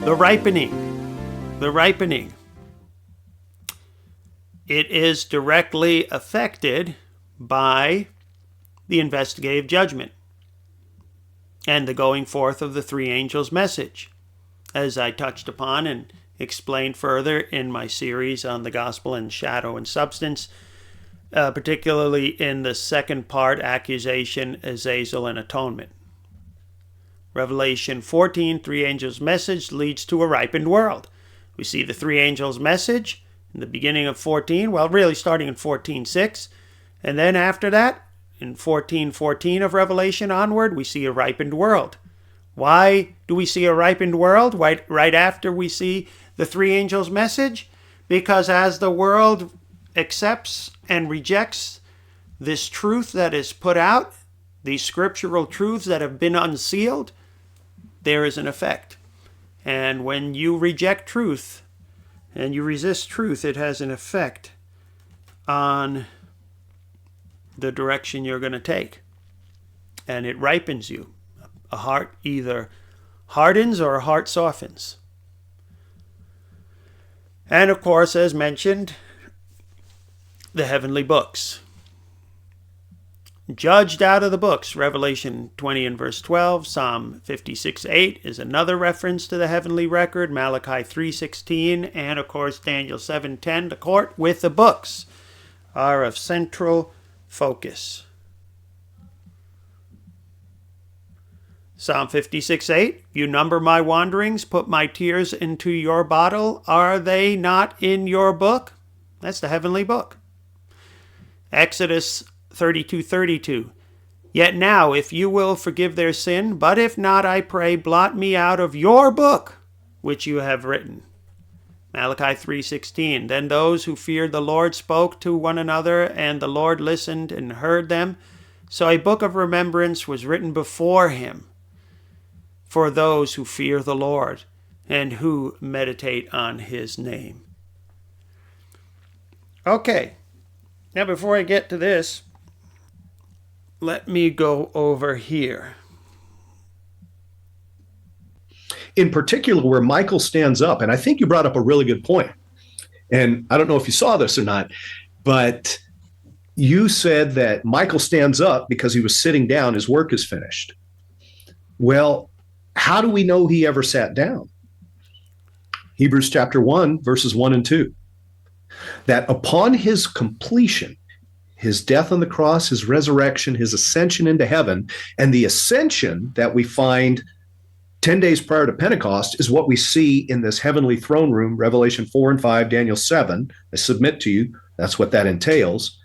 The ripening. The ripening. It is directly affected by the investigative judgment and the going forth of the three angels' message, as I touched upon and explained further in my series on the gospel and shadow and substance, particularly in the second part, accusation, azazel, and atonement. Revelation 14, three angels' message leads to a ripened world. We see the three angels' message in the beginning of 14, well, really starting in 14:6, and then after that, in 14:14 of Revelation onward, we see a ripened world. Why do we see a ripened world right after we see the three angels' message? Because as the world accepts and rejects this truth that is put out, these scriptural truths that have been unsealed, there is an effect. And when you reject truth and you resist truth, it has an effect on the direction you're going to take. And it ripens you. A heart either hardens or a heart softens. And of course, as mentioned, the heavenly books. Judged out of the books, Revelation 20 and verse 12, Psalm 56:8 is another reference to the heavenly record, Malachi 3:16, and of course Daniel 7:10. The court with the books are of central focus. Psalm 56:8, you number my wanderings, put my tears into your bottle. Are they not in your book? That's the heavenly book. Exodus 32:32, yet now, if you will forgive their sin, but if not, I pray, blot me out of your book, which you have written. Malachi 3:16, then those who feared the Lord spoke to one another, and the Lord listened and heard them. So a book of remembrance was written before him for those who fear the Lord and who meditate on his name. Okay, now before I get to this, let me go over here. In particular, where Michael stands up, and I think you brought up a really good point. And I don't know if you saw this or not, but you said that Michael stands up because he was sitting down, his work is finished. Well, how do we know he ever sat down? Hebrews chapter 1, verses 1 and 2. That upon his completion, his death on the cross, his resurrection, his ascension into heaven, and the ascension that we find 10 days prior to Pentecost is what we see in this heavenly throne room, Revelation 4 and 5, Daniel 7. I submit to you, that's what that entails.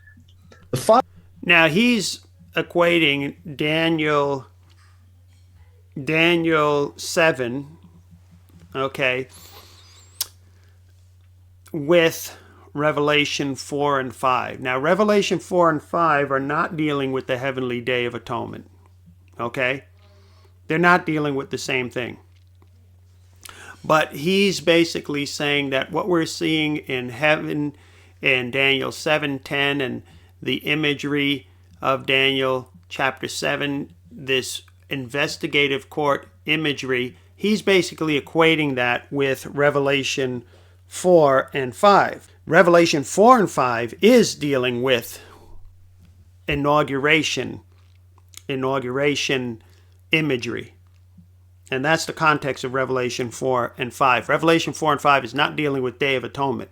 Now he's equating Daniel 7, okay, with Revelation 4 and 5. Now, Revelation 4 and 5 are not dealing with the heavenly day of atonement, okay? They're not dealing with the same thing. But he's basically saying that what we're seeing in heaven in Daniel 7:10 and the imagery of Daniel chapter 7, this investigative court imagery, he's basically equating that with Revelation 4 and 5. Revelation 4 and 5 is dealing with inauguration imagery. And that's the context of Revelation 4 and 5. Revelation 4 and 5 is not dealing with Day of Atonement.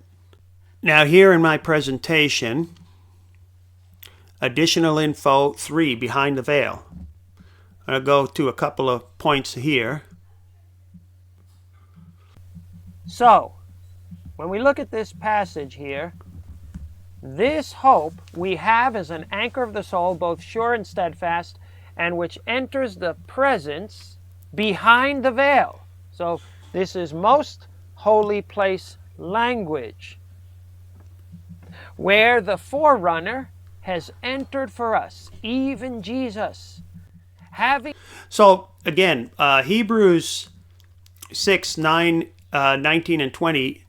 Now here in my presentation, additional info 3, behind the veil. I'll go to a couple of points here. So, when we look at this passage here, this hope we have as an anchor of the soul, both sure and steadfast, and which enters the presence behind the veil. So this is most holy place language, where the forerunner has entered for us, even Jesus. So again, Hebrews 6, 9, 19 and 20,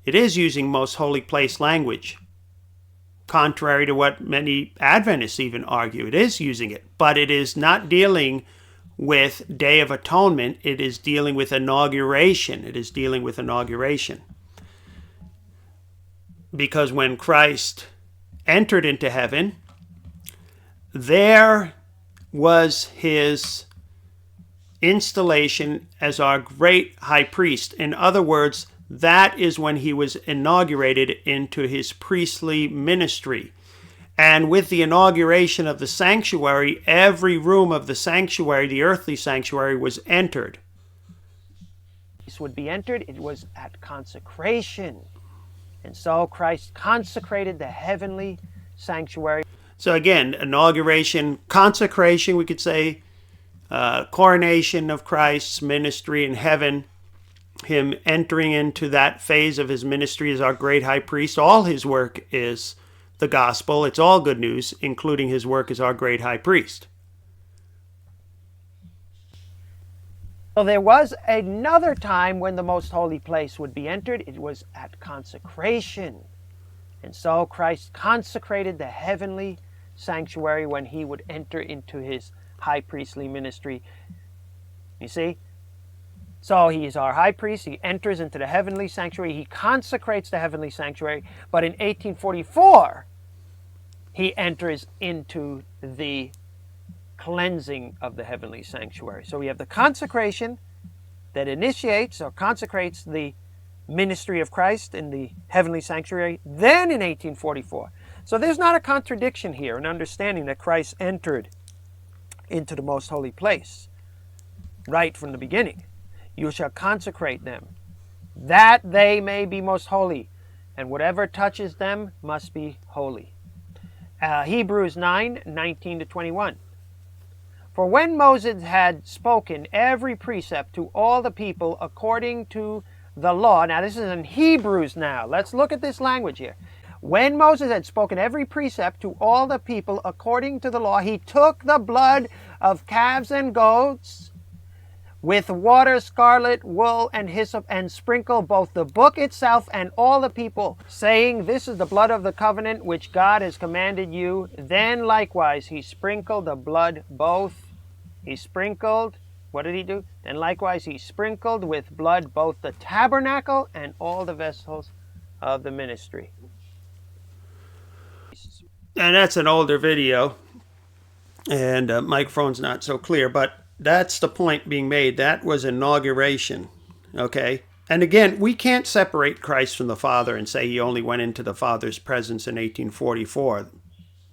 it is using most holy place language. Contrary to what many Adventists even argue, it is using it. But it is not dealing with Day of Atonement. It is dealing with inauguration. It is dealing with inauguration. Because when Christ entered into heaven, there was his installation as our great high priest. In other words, that is when he was inaugurated into his priestly ministry. And with the inauguration of the sanctuary, every room of the sanctuary, the earthly sanctuary, was entered. This would be entered, it was at consecration. And so Christ consecrated the heavenly sanctuary. So again, inauguration, consecration, we could say, coronation of Christ's ministry in heaven, him entering into that phase of his ministry as our great high priest. All his work is the gospel. It's all good news, including his work as our great high priest. So there was another time when the most holy place would be entered. It was at consecration. And so Christ consecrated the heavenly sanctuary when he would enter into his high priestly ministry. You see? So he is our high priest. He enters into the heavenly sanctuary. He consecrates the heavenly sanctuary. But in 1844, he enters into the cleansing of the heavenly sanctuary. So we have the consecration that initiates or consecrates the ministry of Christ in the heavenly sanctuary, then in 1844. So there's not a contradiction here in understanding that Christ entered into the most holy place right from the beginning. You shall consecrate them, that they may be most holy, and whatever touches them must be holy. Hebrews 9:19-21. For when Moses had spoken every precept to all the people according to the law. Now this is in Hebrews now. Let's look at this language here. When Moses had spoken every precept to all the people according to the law, he took the blood of calves and goats with water, scarlet, wool, and hyssop, and sprinkled both the book itself and all the people, saying, This is the blood of the covenant which God has commanded you. Then likewise he sprinkled the blood both. He sprinkled, what did he do? Then likewise he sprinkled with blood both the tabernacle and all the vessels of the ministry. And that's an older video, and microphone's not so clear, but that's the point being made. That was inauguration, okay? And again, we can't separate Christ from the Father and say he only went into the Father's presence in 1844.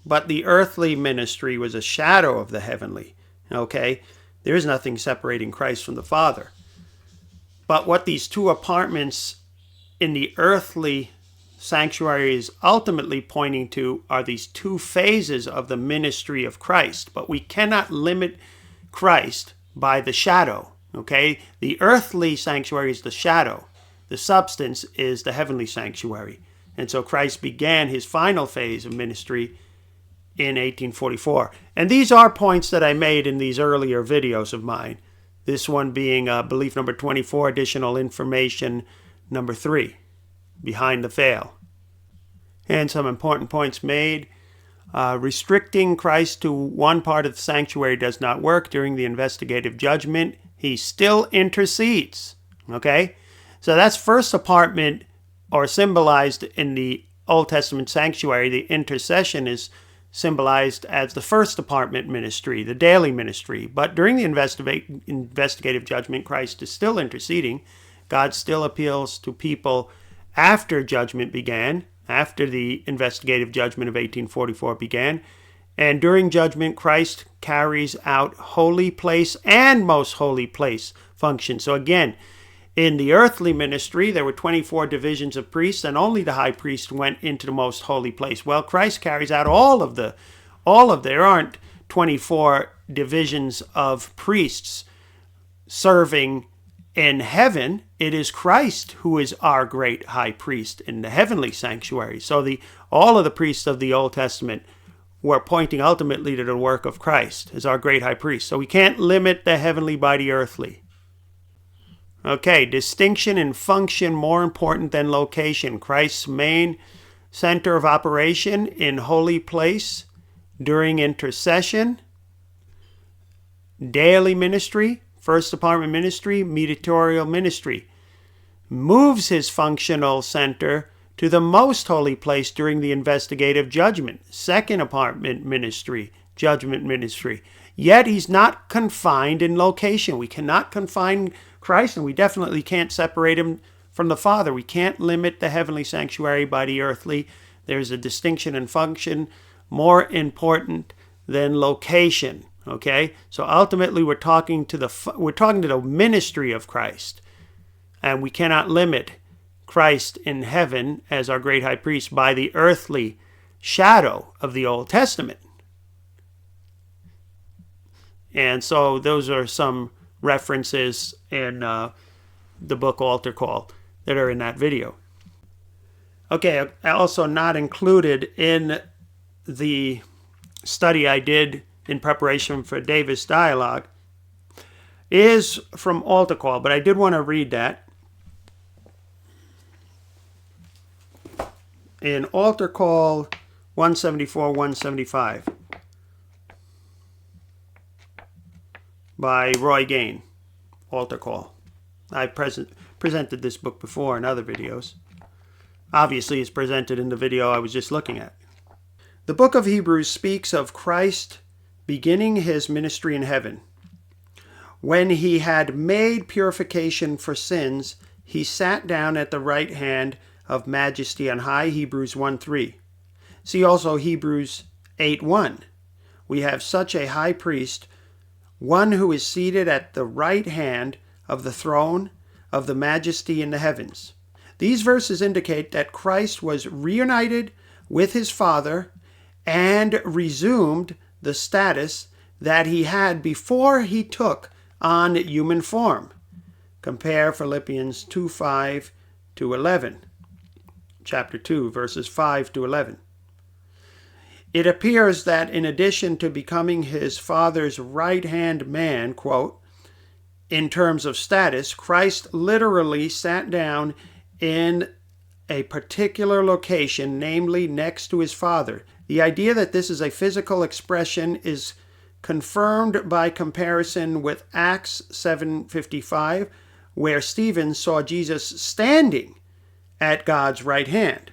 But the earthly ministry was a shadow of the heavenly, okay? There is nothing separating Christ from the Father. But what these two apartments in the earthly sanctuary is ultimately pointing to are these two phases of the ministry of Christ. But we cannot limit Christ by the shadow, okay? The earthly sanctuary is the shadow. The substance is the heavenly sanctuary. And so Christ began his final phase of ministry in 1844. And these are points that I made in these earlier videos of mine. This one being belief number 24, additional information number 3, behind the veil. And some important points made. Restricting Christ to one part of the sanctuary does not work. During the investigative judgment, he still intercedes. Okay? So that's first apartment, or symbolized in the Old Testament sanctuary. The intercession is symbolized as the first apartment ministry, the daily ministry. But during the investigative judgment, Christ is still interceding. God still appeals to people after judgment began, after the investigative judgment of 1844 began. And during judgment, Christ carries out holy place and most holy place function. So again, in the earthly ministry, there were 24 divisions of priests, and only the high priest went into the most holy place. Well, Christ carries out there aren't 24 divisions of priests serving in heaven. It is Christ who is our great high priest in the heavenly sanctuary. So all of the priests of the Old Testament were pointing ultimately to the work of Christ as our great high priest. So we can't limit the heavenly by the earthly. Okay, distinction and function more important than location. Christ's main center of operation in holy place during intercession daily ministry, first department ministry, mediatorial ministry. Moves his functional center to the most holy place during the investigative judgment, second department ministry, judgment ministry. Yet he's not confined in location. We cannot confine Christ, and we definitely can't separate him from the Father. We can't limit the heavenly sanctuary by the earthly. There's a distinction in function more important than location. Okay, so ultimately we're talking to the ministry of Christ, and we cannot limit Christ in heaven as our great high priest by the earthly shadow of the Old Testament. And so those are some references in the book Altar Call that are in that video. Okay, also not included in the study I did in preparation for Davis Dialog is from Altar Call, but I did want to read that. In Altar Call 174, 175 by Roy Gain, Altar Call. I presented this book before in other videos. Obviously, it's presented in the video I was just looking at. The book of Hebrews speaks of Christ beginning his ministry in heaven. When he had made purification for sins, he sat down at the right hand of majesty on high, Hebrews 1:3. See also Hebrews 8:1. We have such a high priest, one who is seated at the right hand of the throne of the majesty in the heavens. These verses indicate that Christ was reunited with his Father and resumed the status that he had before he took on human form. Compare Philippians 2:5 to 11. Chapter 2, verses 5 to 11. It appears that in addition to becoming his Father's right-hand man, quote, in terms of status, Christ literally sat down in a particular location, namely next to his Father. The idea that this is a physical expression is confirmed by comparison with Acts 7:55, where Stephen saw Jesus standing at God's right hand.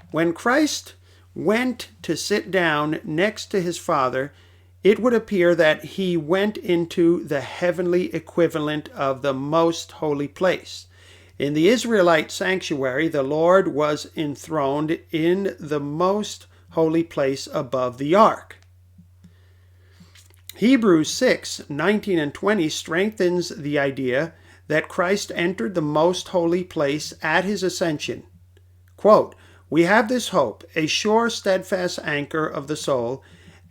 When Christ went to sit down next to his Father, it would appear that he went into the heavenly equivalent of the most holy place. In the Israelite sanctuary, the Lord was enthroned in the most holy place above the ark. Hebrews 6:19 and 20 strengthens the idea that Christ entered the most holy place at his ascension. Quote, we have this hope, a sure, steadfast anchor of the soul,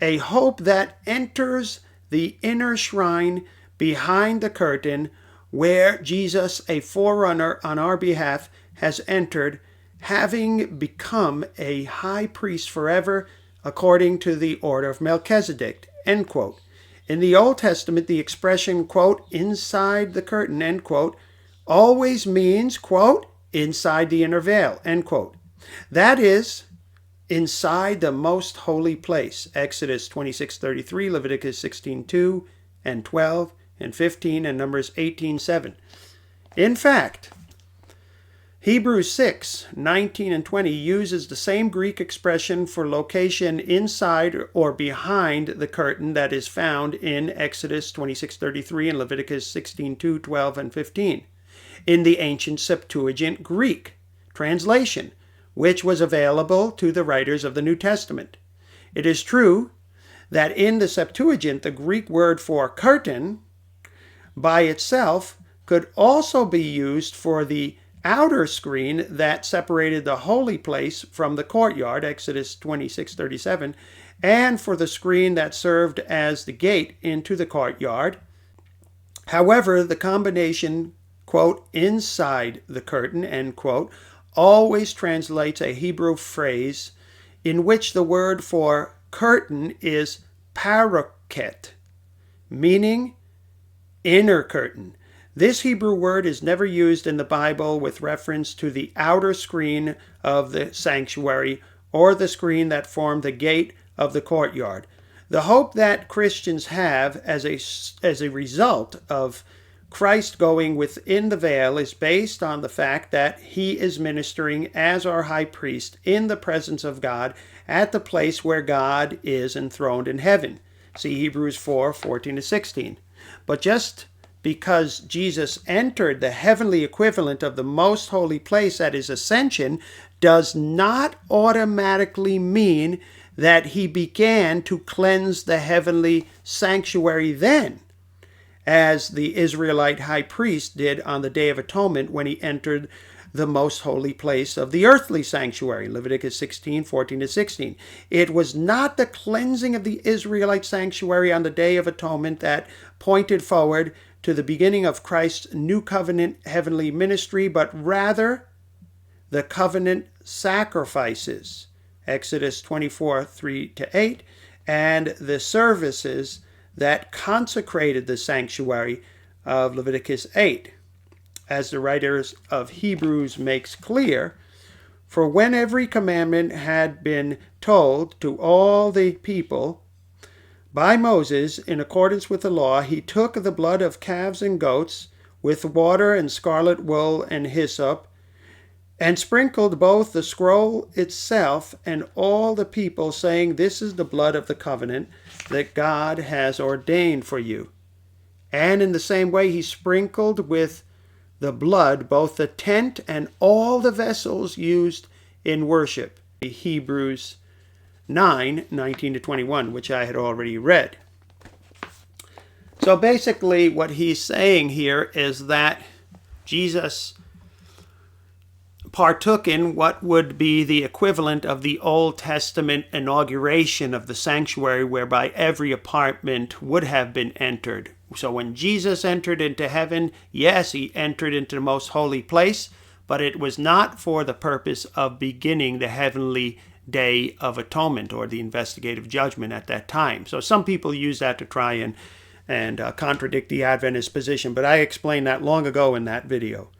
a hope that enters the inner shrine behind the curtain where Jesus, a forerunner on our behalf, has entered, having become a high priest forever according to the order of Melchizedek, end quote. In the Old Testament, the expression, quote, inside the curtain, end quote, always means, quote, inside the inner veil, end quote. That is, inside the most holy place, Exodus 26:33, Leviticus 16:2 and 12 and 15, and Numbers 18:7. In fact, Hebrews 6:19 and 20 uses the same Greek expression for location inside or behind the curtain that is found in Exodus 26:33 and Leviticus 16:2, 12, and 15 in the ancient Septuagint Greek translation, which was available to the writers of the New Testament. It is true that in the Septuagint, the Greek word for curtain by itself could also be used for the outer screen that separated the holy place from the courtyard, Exodus 26:37, and for the screen that served as the gate into the courtyard. However, the combination, quote, inside the curtain, end quote, always translates a Hebrew phrase in which the word for curtain is paroket, meaning inner curtain. This Hebrew word is never used in the Bible with reference to the outer screen of the sanctuary or the screen that formed the gate of the courtyard. The hope that Christians have as a result of Christ going within the veil is based on the fact that he is ministering as our high priest in the presence of God at the place where God is enthroned in heaven. See Hebrews 4:14-16. But just because Jesus entered the heavenly equivalent of the most holy place at his ascension does not automatically mean that he began to cleanse the heavenly sanctuary then, as the Israelite high priest did on the Day of Atonement when he entered the most holy place of the earthly sanctuary, Leviticus 16:14-16. It was not the cleansing of the Israelite sanctuary on the Day of Atonement that pointed forward to the beginning of Christ's new covenant heavenly ministry, but rather the covenant sacrifices, Exodus 24:3-8, and the services that consecrated the sanctuary of Leviticus 8. As the writers of Hebrews makes clear, for when every commandment had been told to all the people by Moses in accordance with the law, he took the blood of calves and goats with water and scarlet wool and hyssop, and sprinkled both the scroll itself and all the people, saying, "This is the blood of the covenant that God has ordained for you." And in the same way he sprinkled with the blood both the tent and all the vessels used in worship. Hebrews 9:19-21, which I had already read. So basically what he's saying here is that Jesus partook in what would be the equivalent of the Old Testament inauguration of the sanctuary, whereby every apartment would have been entered. So when Jesus entered into heaven, yes, he entered into the most holy place, but it was not for the purpose of beginning the heavenly Day of Atonement or the investigative judgment at that time. So some people use that to try and contradict the Adventist position, but I explained that long ago in that video.